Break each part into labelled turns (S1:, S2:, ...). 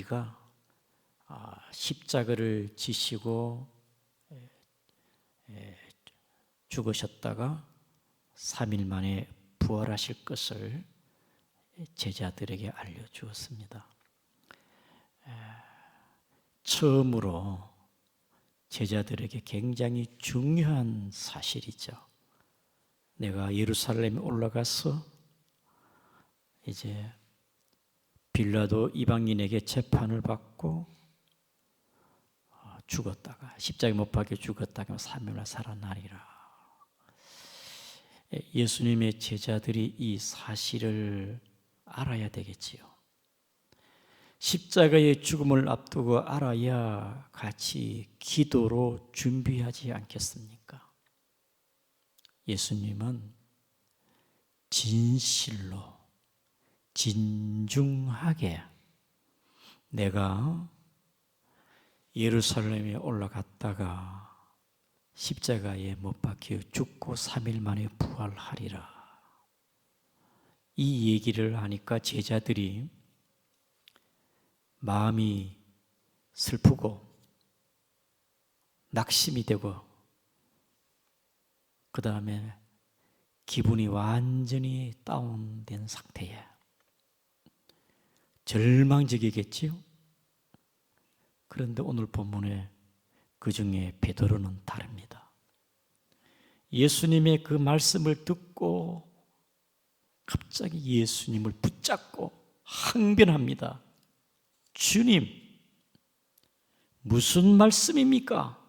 S1: 우리가 십자가를 지시고 죽으셨다가 3일 만에 부활하실 것을 제자들에게 알려주었습니다. 처음으로 제자들에게 굉장히 중요한 사실이죠. 내가 예루살렘에 올라가서 이제 빌라도 이방인에게 재판을 받고 죽었다가 십자가에 못 박혀 죽었다가 3일날 살아나리라. 예수님의 제자들이 이 사실을 알아야 되겠지요. 십자가의 죽음을 앞두고 알아야 같이 기도로 준비하지 않겠습니까? 예수님은 진실로 진중하게 내가 예루살렘에 올라갔다가 십자가에 못 박혀 죽고 3일 만에 부활하리라. 이 얘기를 하니까 제자들이 마음이 슬프고 낙심이 되고 그 다음에 기분이 완전히 다운된 상태에 절망적이겠지요. 그런데 오늘 본문에 그 중에 베드로는 다릅니다. 예수님의 그 말씀을 듣고 갑자기 예수님을 붙잡고 항변합니다. 주님, 무슨 말씀입니까?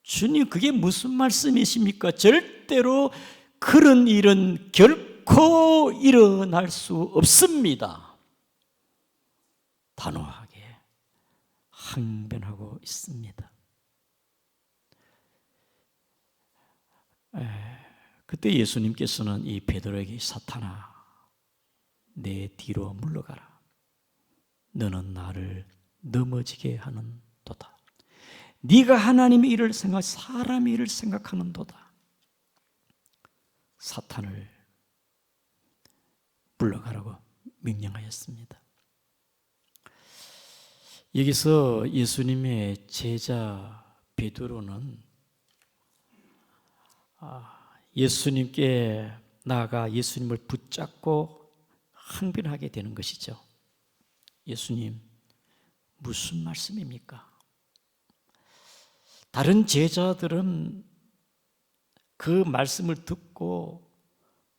S1: 주님, 그게 무슨 말씀이십니까? 절대로 그런 일은 결코 일어날 수 없습니다. 단호하게 항변하고 있습니다. 그때 예수님께서는 이 베드로에게 사탄아, 내 뒤로 물러가라. 너는 나를 넘어지게 하는 도다. 네가 하나님의 일을 생각, 사람의 일을 생각하는도다. 사탄을 물러가라고 명령하였습니다. 여기서 예수님의 제자 베드로는 예수님께 나아가 예수님을 붙잡고 항변하게 되는 것이죠. 예수님, 무슨 말씀입니까? 다른 제자들은 그 말씀을 듣고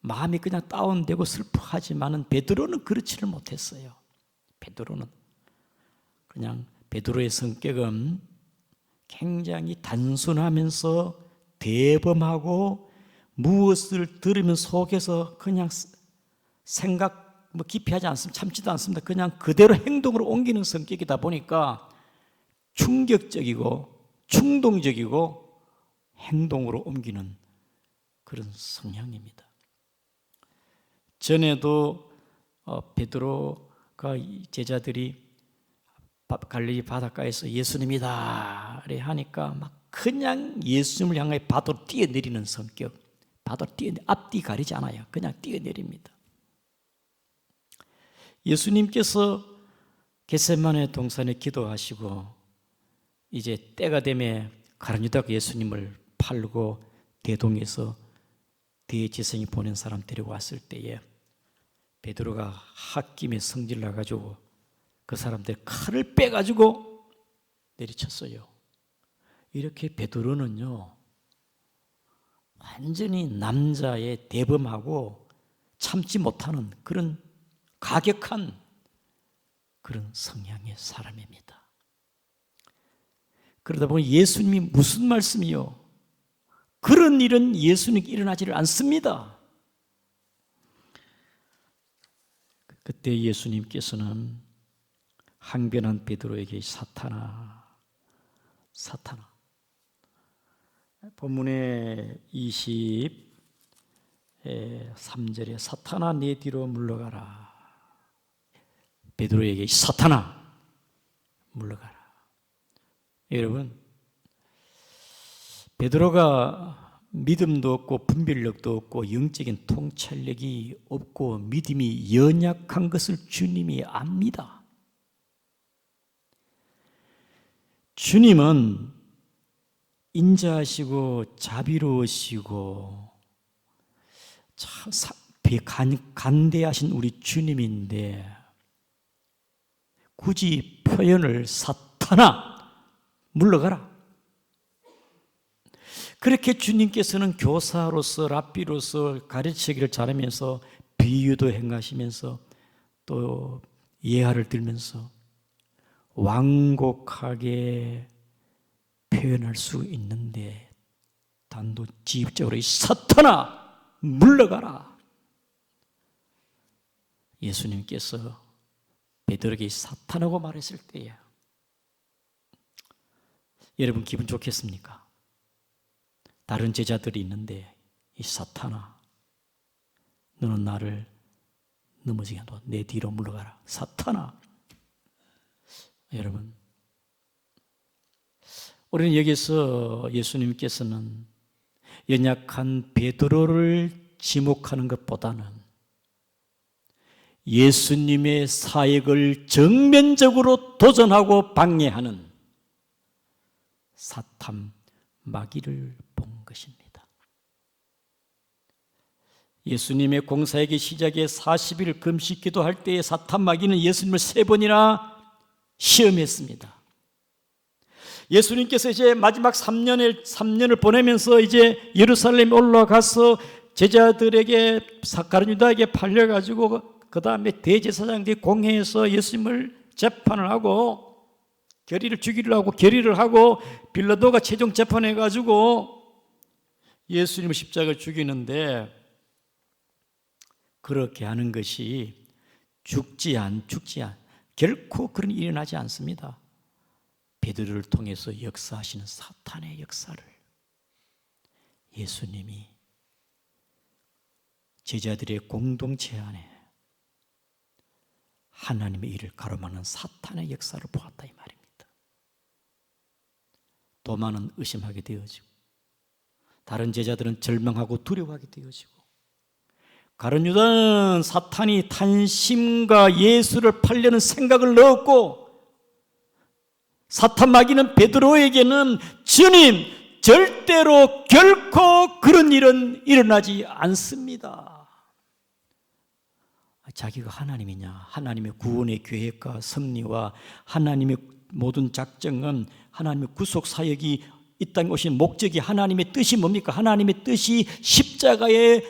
S1: 마음이 그냥 다운되고 슬퍼하지만은 베드로는 그렇지를 못했어요. 베드로의 성격은 굉장히 단순하면서 대범하고 무엇을 들으면 속에서 그냥 생각 깊이 하지 않습니다. 참지도 않습니다. 그냥 그대로 행동으로 옮기는 성격이다 보니까 충격적이고 충동적이고 행동으로 옮기는 그런 성향입니다. 전에도 베드로가 제자들이 갈릴리 바닷가에서 예수님이다 하니까 막 그냥 예수님을 향해 바다로 뛰어내리는 성격, 바다로 앞뒤 가리지 않아요. 그냥 뛰어내립니다. 예수님께서 겟세마네 동산에 기도하시고 이제 때가 되면 가룟 유다가 예수님을 팔고 대동에서 대제사장이 보낸 사람 데리고 왔을 때에 베드로가 홧김에 성질 나가지고 그 사람들 칼을 빼가지고 내리쳤어요. 이렇게 베드로는요 완전히 남자의 대범하고 참지 못하는 그런 가격한 그런 성향의 사람입니다. 그러다 보니 예수님이 무슨 말씀이요? 그런 일은 예수님께 일어나지를 않습니다. 그때 예수님께서는 항변한 베드로에게 사탄아, 본문의 23절에 사탄아 내 뒤로 물러가라. 베드로에게 사탄아 물러가라. 여러분, 베드로가 믿음도 없고 분별력도 없고 영적인 통찰력이 없고 믿음이 연약한 것을 주님이 압니다. 주님은 인자하시고 자비로우시고 참 간대하신 우리 주님인데 굳이 표현을 사탄아 물러가라. 그렇게 주님께서는 교사로서 랍비로서 가르치기를 잘하면서 비유도 행하시면서 또 예화를 들면서 완곡하게 표현할 수 있는데 단도직입적으로 이 사탄아 물러가라. 예수님께서 베드로에게 사탄하고 말했을 때에 여러분 기분 좋겠습니까? 다른 제자들이 있는데 이 사탄아 너는 나를 넘어지게 놔. 내 뒤로 물러가라. 사탄아. 여러분 우리는 여기서 예수님께서는 연약한 베드로를 지목하는 것보다는 예수님의 사역을 정면적으로 도전하고 방해하는 사탄 마귀를 본 것입니다. 예수님의 공사역의 시작에 40일 금식 기도할 때에 사탄 마귀는 예수님을 3번이나 시험했습니다. 예수님께서 이제 마지막 3년을 보내면서 이제 예루살렘에 올라가서 제자들에게 가룟 유다에게 팔려가지고 그 다음에 대제사장들이 공회에서 예수님을 재판을 하고 결의를 주기를 하고 결의를 하고 빌라도가 최종 재판해가지고 예수님을 십자가를 죽이는데 그렇게 하는 것이 죽지 않 결코 그런 일이 일어나지 않습니다. 베드로를 통해서 역사하시는 사탄의 역사를 예수님이 제자들의 공동체 안에 하나님의 일을 가로막는 사탄의 역사를 보았다 이 말입니다. 도마는 의심하게 되어지고 다른 제자들은 절망하고 두려워하게 되어지고 가룟 유다는 사탄이 탄심과 예수를 팔려는 생각을 넣었고 사탄 마귀는 베드로에게는 주님 절대로 결코 그런 일은 일어나지 않습니다. 자기가 하나님이냐 하나님의 구원의 계획과 섭리와 하나님의 모든 작정은 하나님의 구속 사역이 이 땅에 오신 목적이 하나님의 뜻이 뭡니까? 하나님의 뜻이 십자가에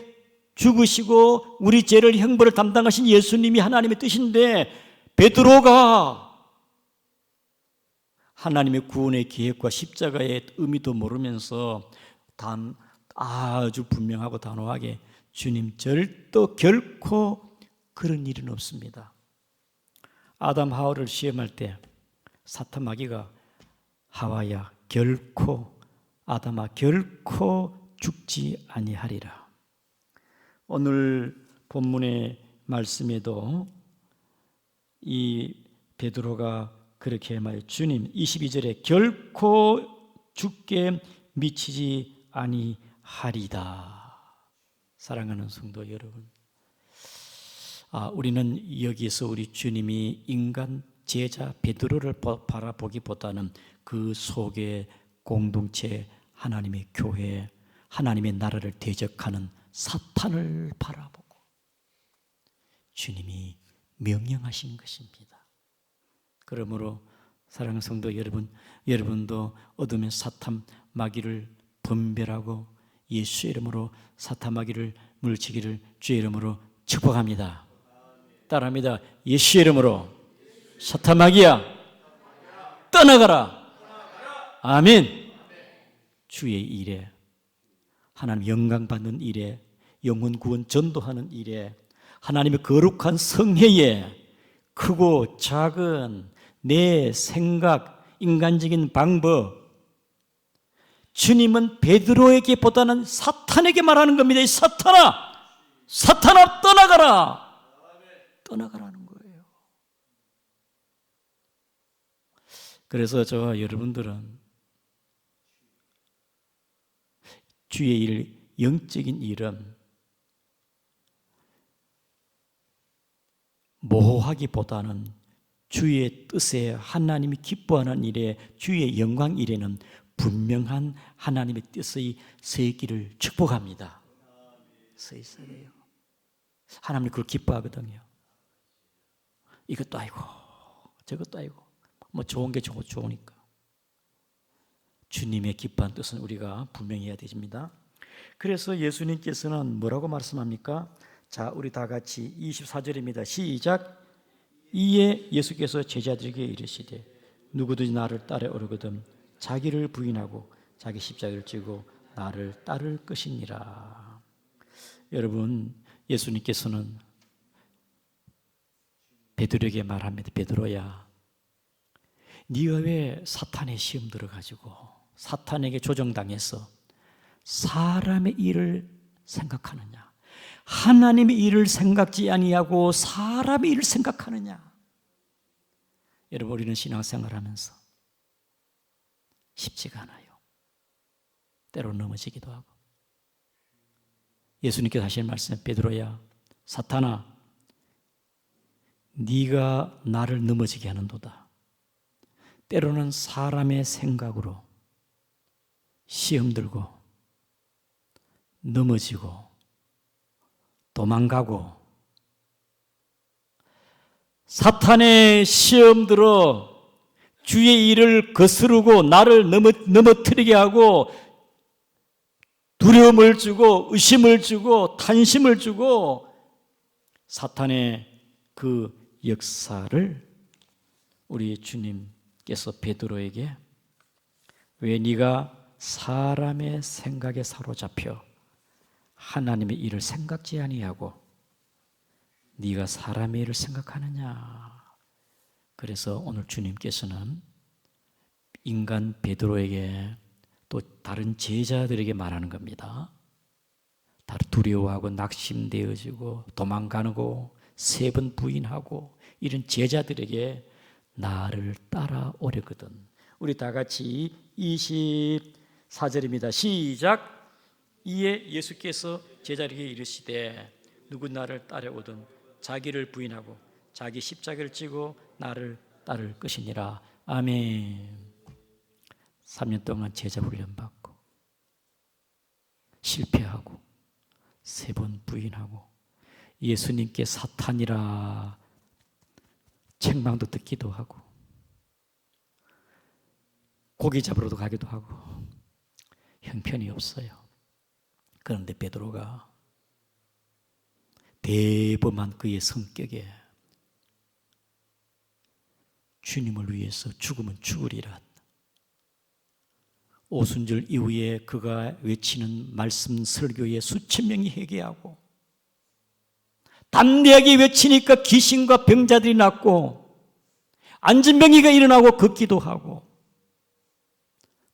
S1: 죽으시고 우리 죄를 형벌을 담당하신 예수님이 하나님의 뜻인데 베드로가 하나님의 구원의 계획과 십자가의 의미도 모르면서 아주 분명하고 단호하게 주님 결코 그런 일은 없습니다. 아담 하와를 시험할 때 사탄 마귀가 하와야 아담아 결코 죽지 아니하리라. 오늘 본문의 말씀에도 이 베드로가 그렇게 말해 주님 22절에 결코 죽게 미치지 아니하리다. 사랑하는 성도 여러분, 우리는 여기서 우리 주님이 인간 제자 베드로를 바라보기보다는 그 속에 공동체 하나님의 교회 하나님의 나라를 대적하는 사탄을 바라보고 주님이 명령하신 것입니다. 그러므로 사랑하는 성도 여러분, 여러분도 어둠의 사탄 마귀를 분별하고 예수 이름으로 사탄 마귀를 물리치기를 주의 이름으로 축복합니다. 따라합니다. 예수 이름으로 사탄 마귀야 떠나가라. 아멘. 주의 일에 하나님 영광 받는 일에 영혼 구원 전도하는 일에 하나님의 거룩한 성회에 크고 작은 내 생각 인간적인 방법 주님은 베드로에게 보다는 사탄에게 말하는 겁니다. 이 사탄아 떠나가라는 거예요. 그래서 저와 여러분들은 주의 일, 영적인 일은 모호하기보다는 주의 뜻에 하나님이 기뻐하는 일에, 주의 영광 일에는 분명한 하나님의 뜻의 서 있기를 축복합니다. 서 있어야 돼요. 하나님이 그걸 기뻐하거든요. 이것도 아니고 저것도 아니고 뭐 좋은 게 좋으니까. 주님의 기뻐하는 뜻은 우리가 분명히 해야 됩니다. 그래서 예수님께서는 뭐라고 말씀합니까? 자, 우리 다 같이 24절입니다. 시작. 이에 예수께서 제자들에게 이르시되 누구든지 나를 따라오려거든 자기를 부인하고 자기 십자가를 지고 나를 따를 것이니라. 여러분, 예수님께서는 베드로에게 말합니다. 베드로야, 네가 왜 사탄의 시험 들어가지고 사탄에게 조종당해서 사람의 일을 생각하느냐? 하나님의 일을 생각지 아니하고 사람의 일을 생각하느냐? 여러분, 우리는 신앙생활하면서 쉽지가 않아요. 때로 넘어지기도 하고. 예수님께서 하신 말씀, 베드로야, 사탄아, 네가 나를 넘어지게 하는도다. 때로는 사람의 생각으로 시험 들고 넘어지고 도망가고, 사탄의 시험 들어 주의 일을 거스르고 나를 넘어뜨리게 하고 두려움을 주고 의심을 주고 탄심을 주고, 사탄의 그 역사를 우리 주님께서 베드로에게 왜 네가 사람의 생각에 사로잡혀 하나님의 일을 생각지 아니하고 네가 사람의 일을 생각하느냐. 그래서 오늘 주님께서는 인간 베드로에게 또 다른 제자들에게 말하는 겁니다. 다들 두려워하고 낙심되어지고 도망가고 세 번 부인하고 이런 제자들에게 나를 따라오려거든. 우리 다 같이 24절입니다. 시작. 이에 예수께서 제자들에게 이르시되 누구 나를 따라오든 자기를 부인하고 자기 십자가를 지고 나를 따를 것이니라. 아멘. 3년 동안 제자 훈련 받고 실패하고 세 번 부인하고 예수님께 사탄이라 책망도 듣기도 하고 고기 잡으러도 가기도 하고 형편이 없어요. 그런데 베드로가 대범한 그의 성격에 주님을 위해서 죽으면 죽으리라, 오순절 이후에 그가 외치는 말씀 설교에 수천 명이 회개하고 담대하게 외치니까 귀신과 병자들이 낫고 안진병이가 일어나고 걷기도 하고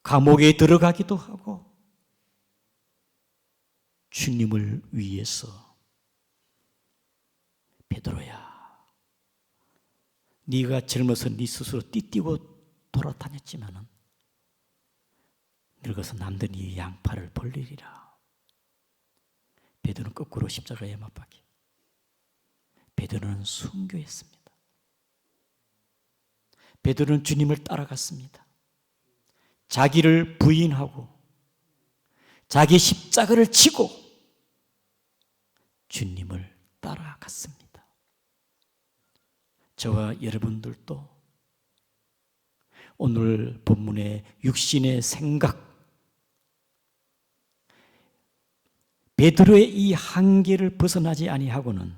S1: 감옥에 들어가기도 하고 주님을 위해서. 베드로야, 네가 젊어서 네 스스로 띠띠고 돌아다녔지만은 늙어서 남들이 양팔을 벌리리라. 베드로는 거꾸로 십자가에 못 박혀. 베드로는 순교했습니다. 베드로는 주님을 따라갔습니다. 자기를 부인하고 자기 십자가를 지고 주님을 따라갔습니다. 저와 여러분들도 오늘 본문의 육신의 생각, 베드로의 이 한계를 벗어나지 아니하고는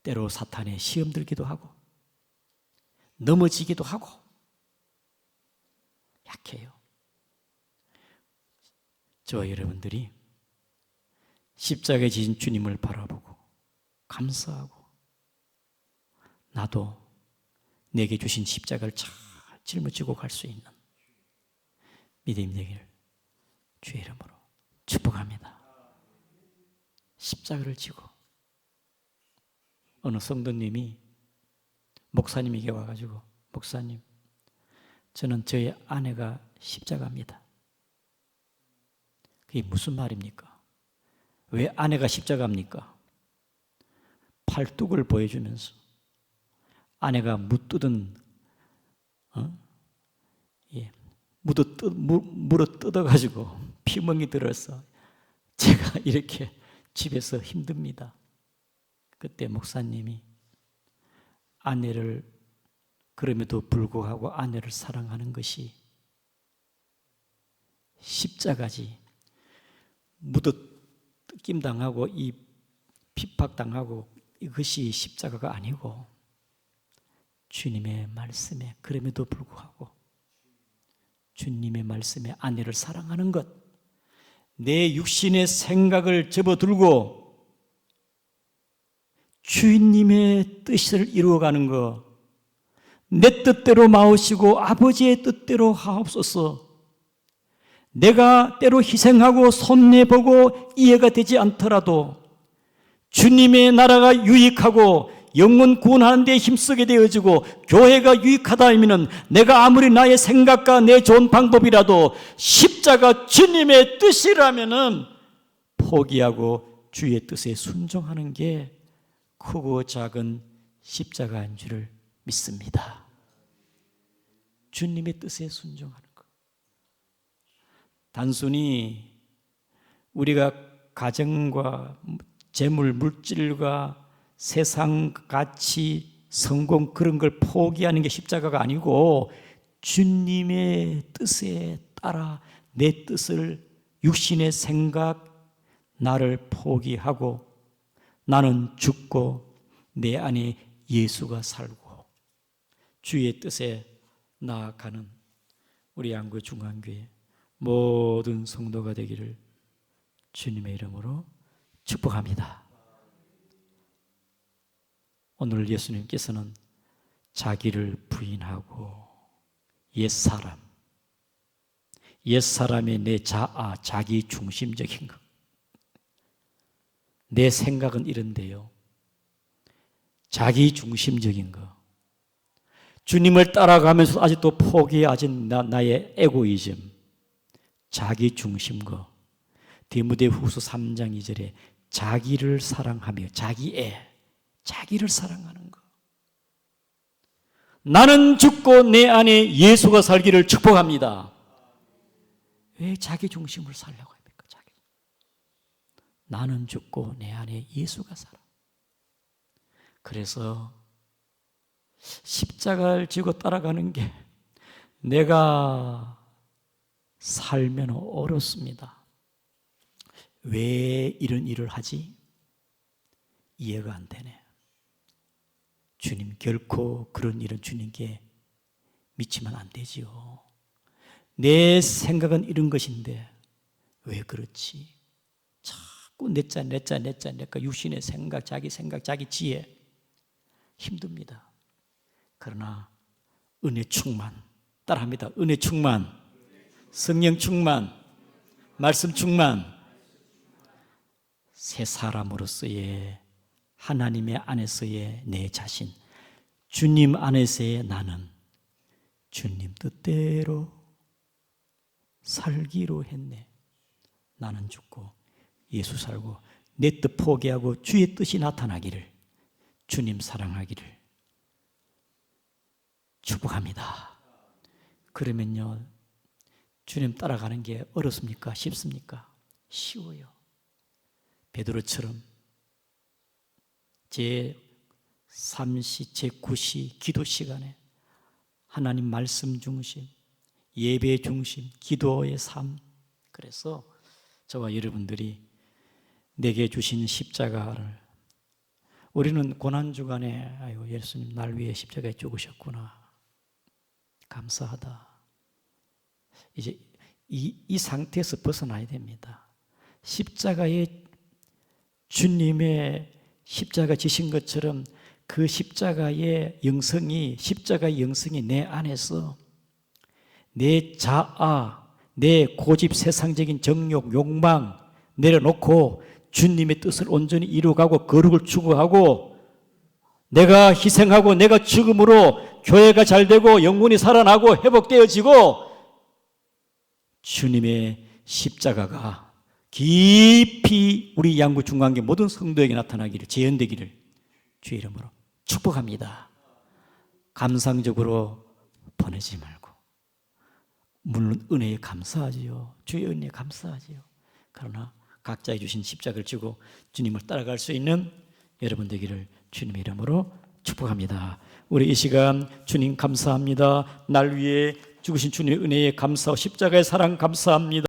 S1: 때로 사탄에 시험 들기도 하고 넘어지기도 하고 약해요. 저와 여러분들이 십자가에 지신 주님을 바라보고 감사하고 나도 내게 주신 십자가를 잘 짊어지고 갈 수 있는 믿음이 되기를 주의 이름으로 축복합니다. 십자가를 지고 어느 성도님이 목사님에게 와가지고 목사님, 저는 저희 아내가 십자가입니다. 그게 무슨 말입니까? 왜 아내가 십자가입니까? 팔뚝을 보여주면서 아내가 물어 뜯어가지고 피멍이 들어서 제가 이렇게 집에서 힘듭니다. 그때 목사님이 아내를 그럼에도 불구하고 아내를 사랑하는 것이 십자가지, 묻어 뜯김 당하고 이 핍박 당하고 이것이 십자가가 아니고 주님의 말씀에 그럼에도 불구하고 주님의 말씀에 아내를 사랑하는 것, 내 육신의 생각을 접어들고 주님의 뜻을 이루어가는 것, 내 뜻대로 마오시고 아버지의 뜻대로 하옵소서. 내가 때로 희생하고 손해보고 이해가 되지 않더라도 주님의 나라가 유익하고 영혼 구원하는 데 힘쓰게 되어지고 교회가 유익하다 하면 내가 아무리 나의 생각과 내 좋은 방법이라도 십자가 주님의 뜻이라면 포기하고 주의 뜻에 순종하는 게 크고 작은 십자가인 줄을 믿습니다. 주님의 뜻에 순종하는 것. 단순히 우리가 가정과 재물, 물질과 세상 가치, 성공 그런 걸 포기하는 게 십자가가 아니고 주님의 뜻에 따라 내 뜻을 육신의 생각, 나를 포기하고 나는 죽고 내 안에 예수가 살고 주의 뜻에 나아가는 우리 양구 중앙교회 모든 성도가 되기를 주님의 이름으로 축복합니다. 오늘 예수님께서는 자기를 부인하고 옛사람의 내 자아, 자기 중심적인 것, 내 생각은 이런데요, 자기 중심적인 것, 주님을 따라가면서 아직도 포기하지 나의 에고이즘, 자기 중심거, 디모데후서 3장 2절에 자기를 사랑하며 자기를 사랑하는 것. 나는 죽고 내 안에 예수가 살기를 축복합니다. 왜 자기 중심을 살려고 합니까? 나는 죽고 내 안에 예수가 살아. 그래서 십자가를 지고 따라가는 게 내가 살면 어렵습니다. 왜 이런 일을 하지? 이해가 안 되네. 주님 결코 그런 일은 주님께 미치면 안 되지요. 내 생각은 이런 것인데 왜 그렇지? 자꾸 내짜 육신의 생각, 자기 지혜 힘듭니다. 그러나 은혜 충만, 따라합니다. 은혜 충만, 성령 충만, 말씀 충만, 새 사람으로서의 하나님의 안에서의 내 자신, 주님 안에서의 나는 주님 뜻대로 살기로 했네. 나는 죽고 예수 살고 내 뜻 포기하고 주의 뜻이 나타나기를, 주님 사랑하기를 축복합니다. 그러면요, 주님 따라가는 게 어렵습니까? 쉽습니까? 쉬워요. 베드로처럼 제3시, 제9시 기도 시간에 하나님 말씀 중심, 예배 중심, 기도의 삶. 그래서 저와 여러분들이 내게 주신 십자가를, 우리는 고난주간에 아이고 예수님 날 위해 십자가에 죽으셨구나, 감사하다. 이제 이 상태에서 벗어나야 됩니다. 십자가에 주님의 십자가 지신 것처럼 그 십자가의 영성이 내 안에서 내 자아, 내 고집, 세상적인 정욕, 욕망 내려놓고 주님의 뜻을 온전히 이루어가고 거룩을 추구하고 내가 희생하고 내가 죽음으로 교회가 잘되고 영혼이 살아나고 회복되어지고 주님의 십자가가 깊이 우리 양구 중앙교 모든 성도에게 나타나기를, 재현되기를 주의 이름으로 축복합니다. 감상적으로 보내지 말고, 물론 은혜에 감사하지요. 주의 은혜에 감사하지요. 그러나 각자의 주신 십자가를 지고 주님을 따라갈 수 있는 여러분 되기를 주님의 이름으로 축복합니다. 우리 이 시간 주님 감사합니다. 날 위해 죽으신 주님의 은혜에 감사하고 십자가의 사랑 감사합니다.